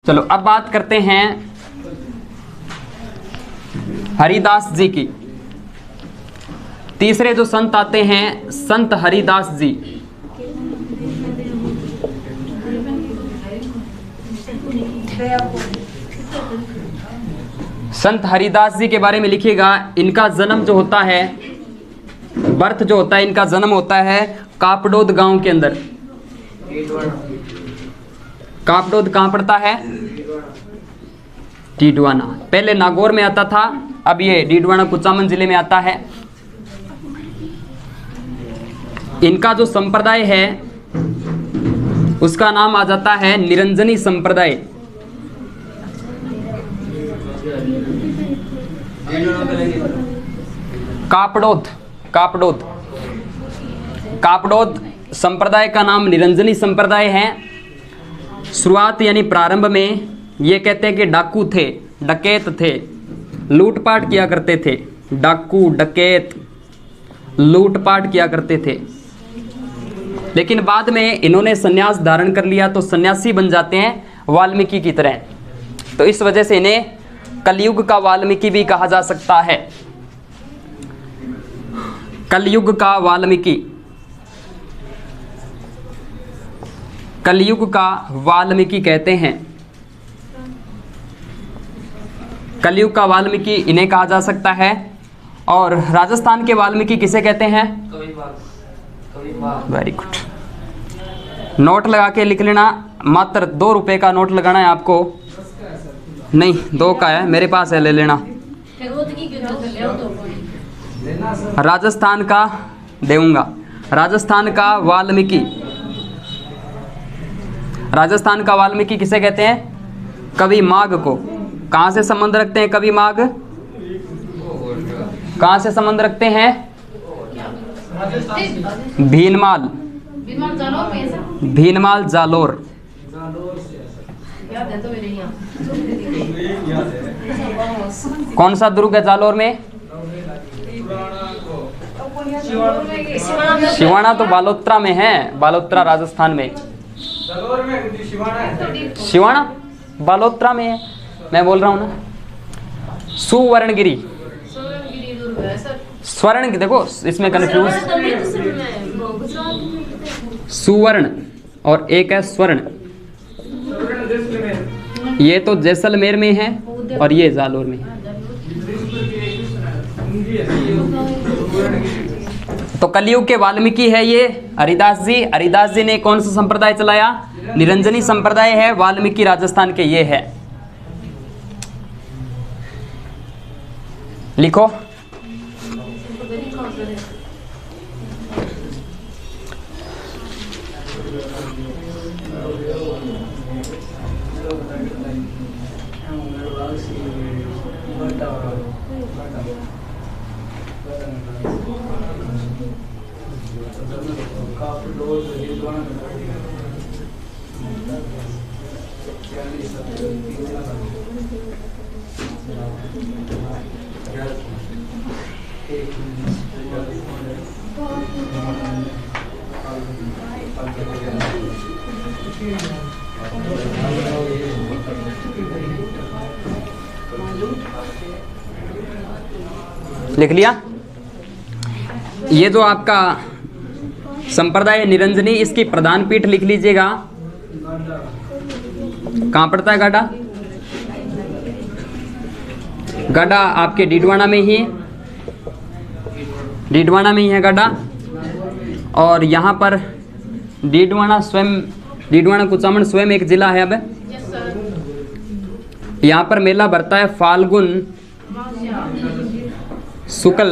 चलो अब बात करते हैं हरिदास जी की। तीसरे जो संत आते हैं संत हरिदास जी। संत हरिदास जी के बारे में लिखिएगा। इनका जन्म जो होता है, बर्थ जो होता है, इनका जन्म होता है कापडोद गांव के अंदर। कापडोद कहां पड़ता है? डीडवाना। पहले नागौर में आता था, अब ये डीडवाना कुचामन जिले में आता है। इनका जो संप्रदाय है उसका नाम आ जाता है निरंजनी संप्रदाय। कापडोद कापडोद कापडोद संप्रदाय का नाम निरंजनी संप्रदाय है। शुरुआत यानी प्रारंभ में ये कहते हैं कि डाकू थे, डकैत थे, लूटपाट किया करते थे। डाकू डकैत लूटपाट किया करते थे, लेकिन बाद में इन्होंने संन्यास धारण कर लिया तो सन्यासी बन जाते हैं वाल्मीकि की तरह। तो इस वजह से इन्हें कलयुग का वाल्मीकि भी कहा जा सकता है। कलयुग का वाल्मीकि, कलयुग का वाल्मीकि कहते हैं। कलयुग का वाल्मीकि इन्हें कहा जा सकता है। और राजस्थान के वाल्मीकि किसे कहते हैं? Very good. नोट लगा के लिख लेना। मात्र 2 रुपए का नोट लगाना है आपको। नहीं, 2 का है, मेरे पास है, ले लेना। राजस्थान का देऊंगा। राजस्थान का वाल्मीकि, राजस्थान का वाल्मीकि किसे कहते हैं? कवि माघ को। कहां से संबंध रखते हैं कवि माघ? कहां से संबंध रखते हैं? भीनमाल, भीनमाल जालोर। कौन सा दुर्ग है जालोर में? शिवाना तो बालोत्रा में है, बालोत्रा राजस्थान में। शिवाना बालोत्रा में है, मैं बोल रहा हूं ना। सुवर्णगिरी, स्वर्ण, देखो इसमें कंफ्यूज। सुवर्ण और एक है स्वर्ण। ये तो जैसलमेर में है और ये जालोर में है। तो कलयुग के वाल्मीकि है ये हरिदास जी। हरिदास जी ने कौन सा संप्रदाय चलाया? निरंजनी संप्रदाय है। वाल्मीकि राजस्थान के ये है। लिखो। लिख लिया? ये जो आपका संप्रदाय निरंजनी, इसकी प्रधान पीठ लिख लीजिएगा। कहां पड़ता है गाडा? गाडा आपके डीडवाना में ही, डीडवाना में ही है गाडा। और यहाँ पर डीडवाना स्वयं, डीडवाना कुचामन स्वयं एक जिला है। अब यहाँ पर मेला भरता है फाल्गुन शुक्ल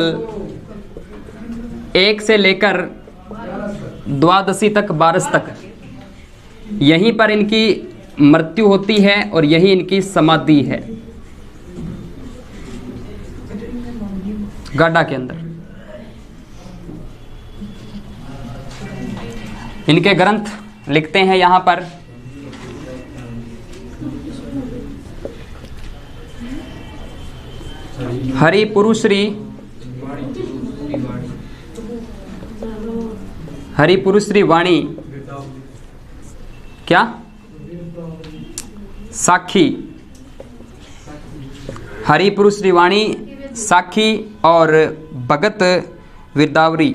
1 से लेकर द्वादशी तक, 12 तक। यहीं पर इनकी मृत्यु होती है और यही इनकी समाधि है, गाडा के अंदर। इनके ग्रंथ लिखते हैं यहां पर। हरि पुरुश्री, हरि पुरुश्री वाणी, क्या साखी, हरिपुरु श्रीवाणी, साखी और भगत विदावरी।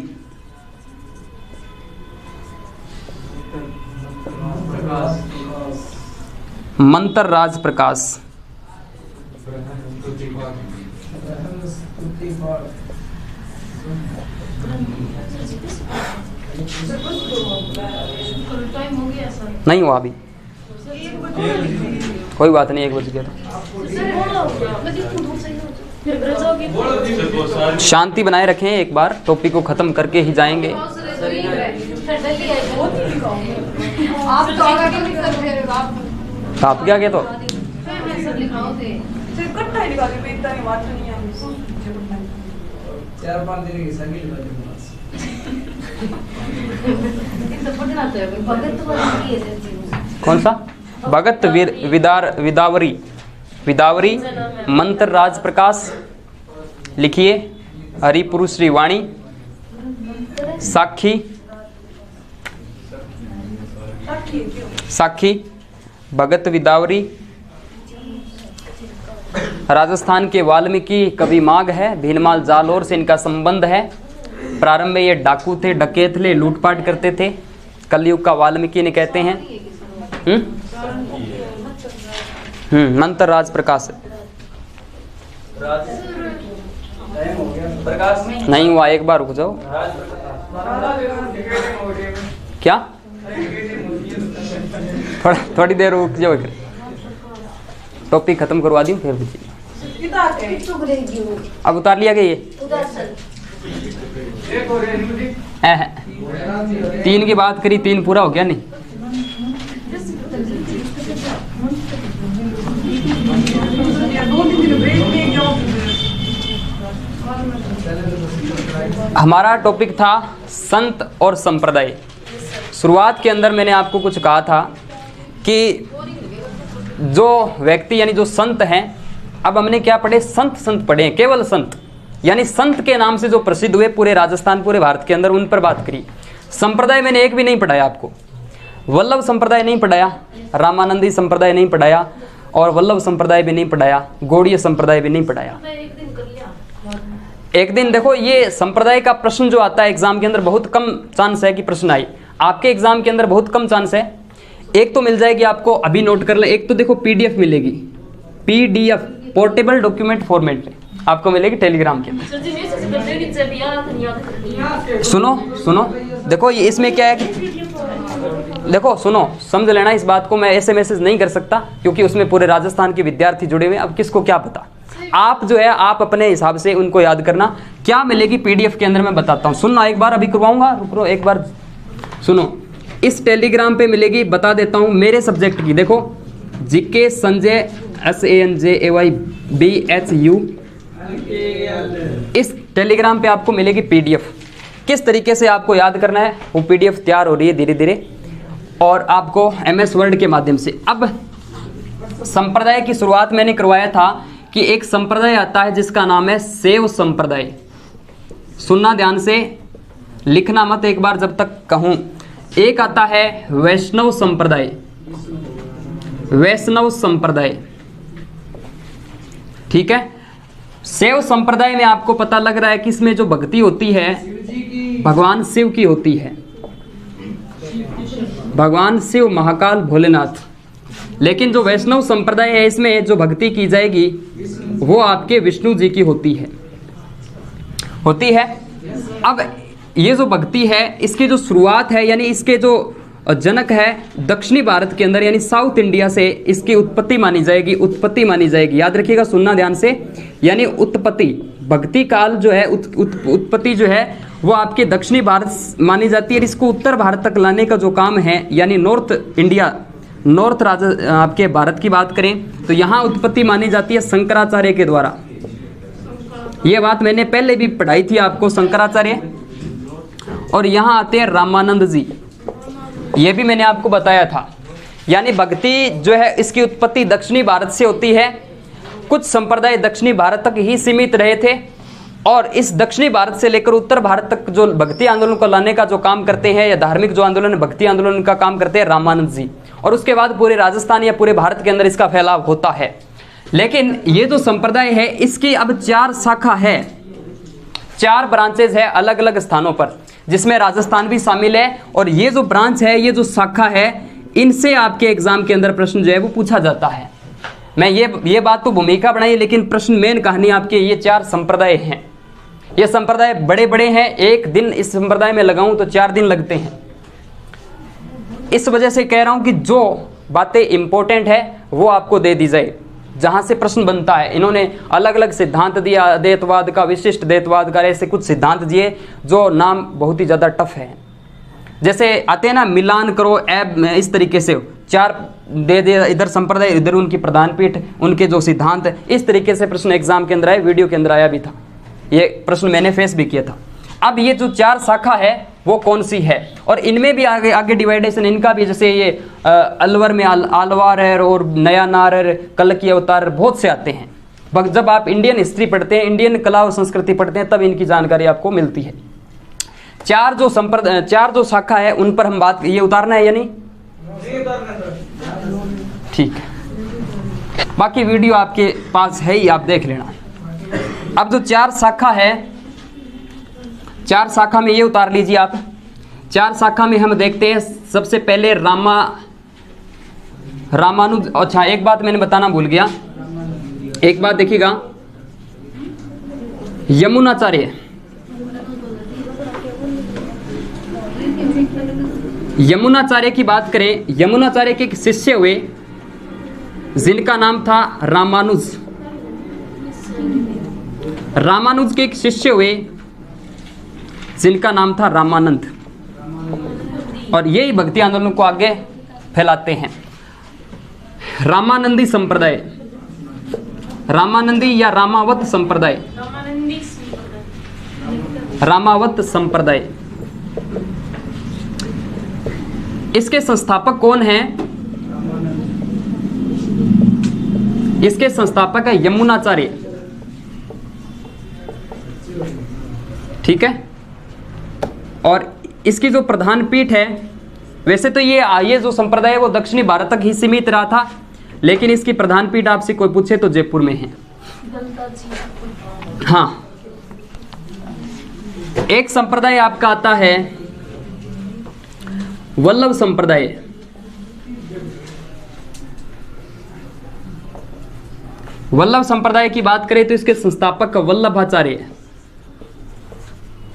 मंत्र राज प्रकाश, नहीं हुआ अभी, कोई बात नहीं, 1 बज गया तो शांति बनाए रखें। एक बार टॉपिक को खत्म करके ही जाएंगे। आप क्या तो कौन सा भगत विदावरी, विदावरी, मंत्र राज प्रकाश लिखिए, हरिपुरु श्रीवाणी, साखी, साखी, भगत विदावरी, राजस्थान के वाल्मीकि कवि माघ है, भीनमाल जालोर से इनका संबंध है। प्रारंभ में ये डाकू थे, डकैत थे, लूटपाट करते थे। कलयुग का वाल्मीकि ने कहते हैं। मंत्र राज प्रकाश नहीं हुआ, एक बार रुक जाओ। क्या थोड़ी देर रुक जाओ, टॉपिक खत्म करवा दी फिर अब उतार लिया गया ये 3 की बात करी, 3 पूरा हो गया नहीं। हमारा टॉपिक था संत और संप्रदाय। शुरुआत के अंदर मैंने आपको कुछ कहा था कि जो व्यक्ति यानी जो संत हैं, अब हमने क्या पढ़े, संत पढ़े, केवल संत यानी संत के नाम से जो प्रसिद्ध हुए पूरे राजस्थान, पूरे भारत के अंदर, उन पर बात करी। संप्रदाय मैंने एक भी नहीं पढ़ाया आपको। वल्लभ संप्रदाय नहीं पढ़ाया, रामानंदी संप्रदाय नहीं पढ़ाया, और वल्लभ संप्रदाय भी नहीं पढ़ाया, गौड़ीय संप्रदाय भी नहीं पढ़ाया। एक दिन देखो, ये संप्रदाय का प्रश्न जो आता है एग्जाम के अंदर, बहुत कम चांस है कि प्रश्न आए आपके एग्जाम के अंदर, बहुत कम चांस है। एक तो मिल जाएगी आपको, अभी नोट कर ले, एक तो देखो पीडीएफ मिलेगी, पीडीएफ पोर्टेबल डॉक्यूमेंट फॉर्मेट में आपको मिलेगी टेलीग्राम के अंदर। सुनो देखो, ये इसमें क्या है कि देखो सुनो, समझ लेना इस बात को। मैं ऐसे मैसेज नहीं कर सकता क्योंकि उसमें पूरे राजस्थान के विद्यार्थी जुड़े हुए हैं। अब किसको क्या पता, आप जो है आप अपने हिसाब से उनको याद करना। क्या मिलेगी पीडीएफ के अंदर मैं बताता हूँ, सुनना एक बार, अभी करवाऊंगा, रुको एक बार सुनो। इस टेलीग्राम पे मिलेगी, बता देता हूँ, मेरे सब्जेक्ट की। देखो, जीके संजय SANJAYBHU, इस टेलीग्राम पे आपको मिलेगी पीडीएफ। किस तरीके से आपको याद करना है, वो पीडीएफ तैयार हो रही है धीरे धीरे, और आपको MS वर्ड के माध्यम से। अब संप्रदाय की शुरुआत मैंने करवाया था कि एक संप्रदाय आता है जिसका नाम है शैव संप्रदाय। सुनना ध्यान से, लिखना मत एक बार जब तक कहूं। एक आता है वैष्णव संप्रदाय, वैष्णव संप्रदाय, ठीक है। शैव संप्रदाय में आपको पता लग रहा है कि इसमें जो भक्ति होती है भगवान शिव की होती है, भगवान शिव, महाकाल, भोलेनाथ। लेकिन जो वैष्णव संप्रदाय है, इसमें जो भक्ति की जाएगी वो आपके विष्णु जी की होती है। अब ये जो भक्ति है, इसकी जो शुरुआत है, यानी इसके जो जनक है दक्षिणी भारत के अंदर, यानी साउथ इंडिया से इसकी उत्पत्ति मानी जाएगी। याद रखिएगा, सुनना ध्यान से, यानी उत्पत्ति, भक्ति काल जो है, उत्पत्ति जो है वो आपके दक्षिणी भारत मानी जाती है। इसको उत्तर भारत तक लाने का जो काम है, यानी नॉर्थ इंडिया, नॉर्थ आपके भारत की बात करें तो यहाँ उत्पत्ति मानी जाती है शंकराचार्य के द्वारा। ये बात मैंने पहले भी पढ़ाई थी आपको, शंकराचार्य। और यहाँ आते हैं रामानंद जी, ये भी मैंने आपको बताया था। यानी भक्ति जो है इसकी उत्पत्ति दक्षिणी भारत से होती है। कुछ संप्रदाय दक्षिणी भारत तक ही सीमित रहे थे, और इस दक्षिणी भारत से लेकर उत्तर भारत तक जो भक्ति आंदोलन को लाने का जो काम करते हैं, या धार्मिक जो आंदोलन, भक्ति आंदोलन का काम करते हैं रामानंद जी। और उसके बाद पूरे राजस्थान या पूरे भारत के अंदर इसका फैलाव होता है। लेकिन ये जो संप्रदाय है इसकी अब 4 शाखा है, 4 ब्रांचेज है अलग अलग स्थानों पर, जिसमें राजस्थान भी शामिल है। और ये जो ब्रांच है, ये जो शाखा है, इनसे आपके एग्जाम के अंदर प्रश्न जो है वो पूछा जाता है। मैं ये बात तो भूमिका बनाई, लेकिन प्रश्न मेन कहानी आपके ये 4 संप्रदाय हैं। ये संप्रदाय बड़े बड़े हैं, एक दिन इस संप्रदाय में लगाऊं तो 4 दिन लगते हैं। इस वजह से कह रहा हूं कि जो बातें इंपॉर्टेंट है वो आपको दे दी जाए, जहां से प्रश्न बनता है। इन्होंने अलग अलग सिद्धांत दिया, अद्वैतवाद का, विशिष्ट द्वैतवाद का, ऐसे कुछ सिद्धांत दिए जो नाम बहुत ही ज्यादा टफ है। जैसे आते हैं ना, मिलान करो ऐब, इस तरीके से 4 दे दे, इधर संप्रदाय, इधर उनकी प्रधान पीठ, उनके जो सिद्धांत, इस तरीके से प्रश्न एग्जाम के अंदर आए, वीडियो के अंदर आया भी था। ये प्रश्न मैंने फेस भी किया था। अब ये जो 4 शाखा है वो कौन सी है, और इनमें भी आगे आगे डिवाइडेशन इनका भी, जैसे ये अलवर में आलवार है और नया नार है, कल की अवतार, बहुत से आते हैं। जब आप इंडियन हिस्ट्री पढ़ते हैं, इंडियन कला और संस्कृति पढ़ते हैं, तब इनकी जानकारी आपको मिलती है। 4 जो शाखा है उन पर हम बात, ये उतारना है या नहीं? ठीक है, बाकी वीडियो आपके पास है ही, आप देख लेना। अब जो 4 शाखा है, 4 शाखा में ये उतार लीजिए आप। 4 शाखा में हम देखते हैं सबसे पहले रामानुज। अच्छा, एक बात मैंने बताना भूल गया, एक बात देखिएगा, यमुनाचार्य, यमुनाचार्य की बात करें, यमुनाचार्य के एक शिष्य हुए जिनका नाम था रामानुज। रामानुज के एक शिष्य हुए जिनका नाम था रामानंद, और यही भक्ति आंदोलन को आगे फैलाते हैं। रामानंदी संप्रदाय, रामानंदी या रामावत संप्रदाय, रामावत संप्रदाय, इसके संस्थापक कौन हैं? इसके संस्थापक है यमुनाचार्य। ठीक है, और इसकी जो प्रधान पीठ है, वैसे तो ये जो संप्रदाय है वो दक्षिणी भारत तक ही सीमित रहा था, लेकिन इसकी प्रधान पीठ आपसे कोई पूछे तो जयपुर में है। हाँ, एक संप्रदाय आपका आता है वल्लभ संप्रदाय। वल्लभ संप्रदाय की बात करें तो इसके संस्थापक वल्लभाचार्य।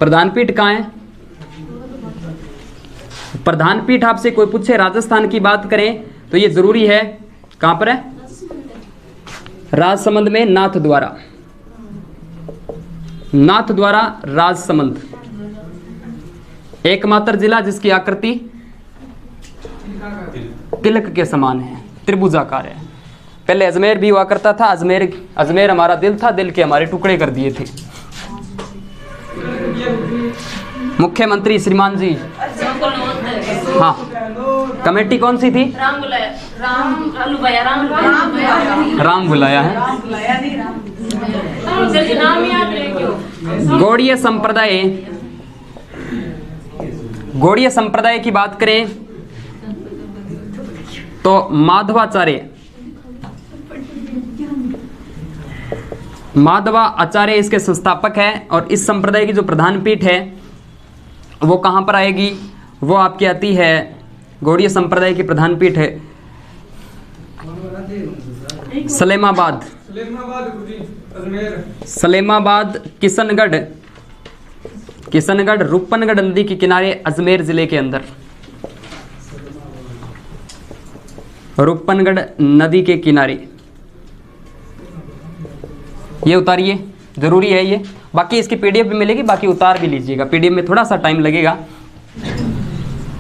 प्रधान पीठ कहाँ है? प्रधान पीठ आपसे कोई पूछे, राजस्थान की बात करें तो ये जरूरी है, कहां पर है? राजसमंद में नाथ द्वारा, नाथ द्वारा राजसमंद, एकमात्र जिला जिसकी आकृति तिलक के समान है, त्रिभुजाकार है। पहले अजमेर भी हुआ करता था, अजमेर हमारा दिल था, दिल के हमारे टुकड़े कर दिए थे। मुख्यमंत्री श्रीमान जी, हाँ, कमेटी कौन सी थी? राम बुलाया है। गौड़ीय संप्रदाय, गौड़ीय संप्रदाय की बात करें तो माधवाचार्य, माधवा आचार्य इसके संस्थापक है। और इस संप्रदाय की जो प्रधान पीठ है वो कहां पर आएगी? वो आपकी आती है, गौड़ीय संप्रदाय की प्रधान पीठ है सलेमाबाद, सलेमाबाद, किशनगढ़, किशनगढ़ रूपनगढ़ नदी के किनारे अजमेर जिले के अंदर, रूपनगढ़ नदी के किनारे। ये उतारिए, जरूरी है ये। बाकी इसकी पीडीएफ भी मिलेगी, बाकी उतार भी लीजिएगा, पीडीएफ में थोड़ा सा टाइम लगेगा।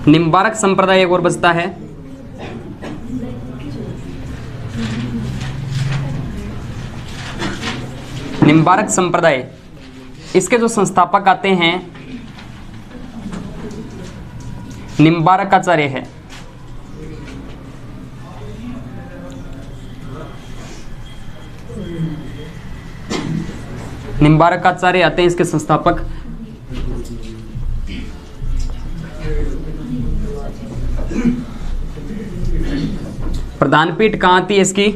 निम्बारक संप्रदाय एक और बचता है, निम्बारक संप्रदाय, इसके जो संस्थापक आते हैं निम्बारक आचार्य है। निम्बारक आचार्य आते हैं इसके संस्थापक। प्रधान पीठ कहाँ आती है इसकी?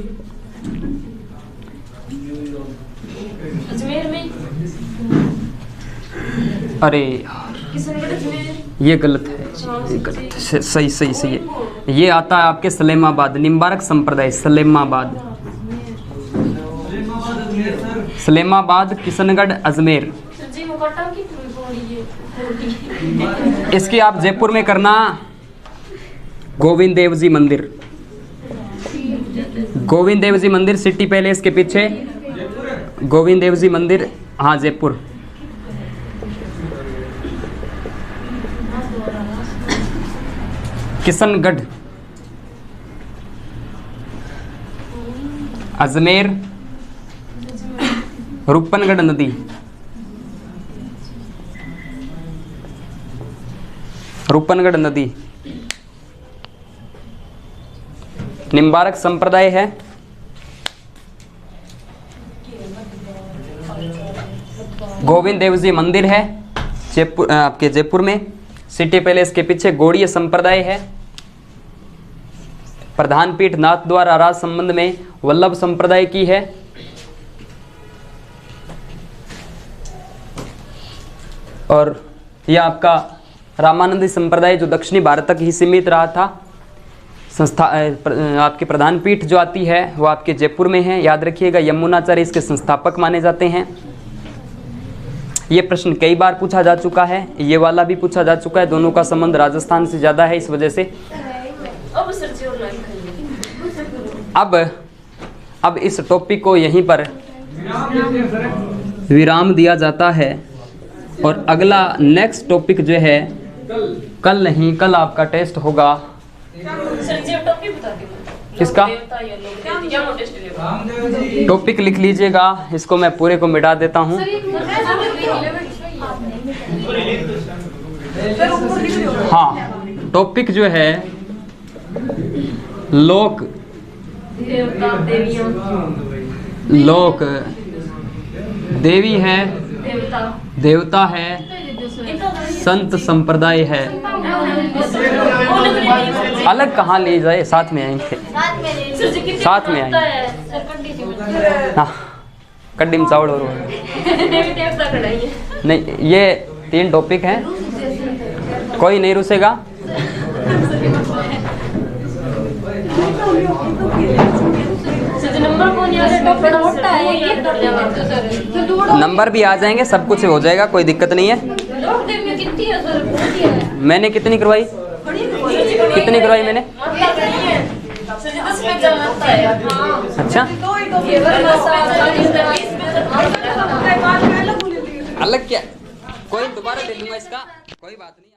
अजमेर में। अरे किशनगढ़ अजमेर। ये गलत है, ये गलत है। सही सही सही है। ये आता है आपके सलेमाबाद, निम्बारक संप्रदाय सलेमाबाद। सलेमाबाद, किशनगढ़, अजमेर। सर जी मुकाटा की थोड़ी इसकी आप जयपुर में करना गोविंद देव जी मंदिर। गोविंद देव जी मंदिर सिटी पैलेस के पीछे, गोविंद देव जी मंदिर, हाँ जयपुर। किशनगढ़, अजमेर, रूपनगढ़ नदी, रूपनगढ़ नदी। निम्बारक संप्रदाय है। गोविंद देव जी मंदिर है जयपुर, आपके जयपुर में सिटी पैलेस के पीछे। गौड़ीय संप्रदाय है। प्रधान पीठ नाथ द्वारा राज संबंध में वल्लभ संप्रदाय की है। और यह आपका रामानंदी संप्रदाय जो दक्षिणी भारत तक ही सीमित रहा था। संस्था आपकी प्रधान पीठ जो आती है वो आपके जयपुर में है, याद रखिएगा। यमुनाचार्य इसके संस्थापक माने जाते हैं। ये प्रश्न कई बार पूछा जा चुका है, ये वाला भी पूछा जा चुका है। दोनों का संबंध राजस्थान से ज़्यादा है, इस वजह से अब इस टॉपिक को यहीं पर विराम दिया जाता है। और अगला नेक्स्ट टॉपिक जो है कल नहीं, कल आपका टेस्ट होगा। किसका टॉपिक लिख लीजिएगा, इसको मैं पूरे को मिटा देता हूँ। हाँ, टॉपिक जो है लोक लोक देवी है, देवता है, संत संप्रदाय है। अलग कहाँ ले जाए, साथ में आएंगे, साथ में आएंगे। हाँ, कड्डी में चावल और नहीं, ये 3 टॉपिक हैं, कोई नहीं रुसेगा। नंबर भी आ जाएंगे, सब कुछ हो जाएगा, कोई दिक्कत नहीं है। मैंने कितनी करवाई, कितनी करवाई मैंने? अच्छा, अलग क्या, कोई दोबारा ले लूंगा इसका, कोई बात नहीं।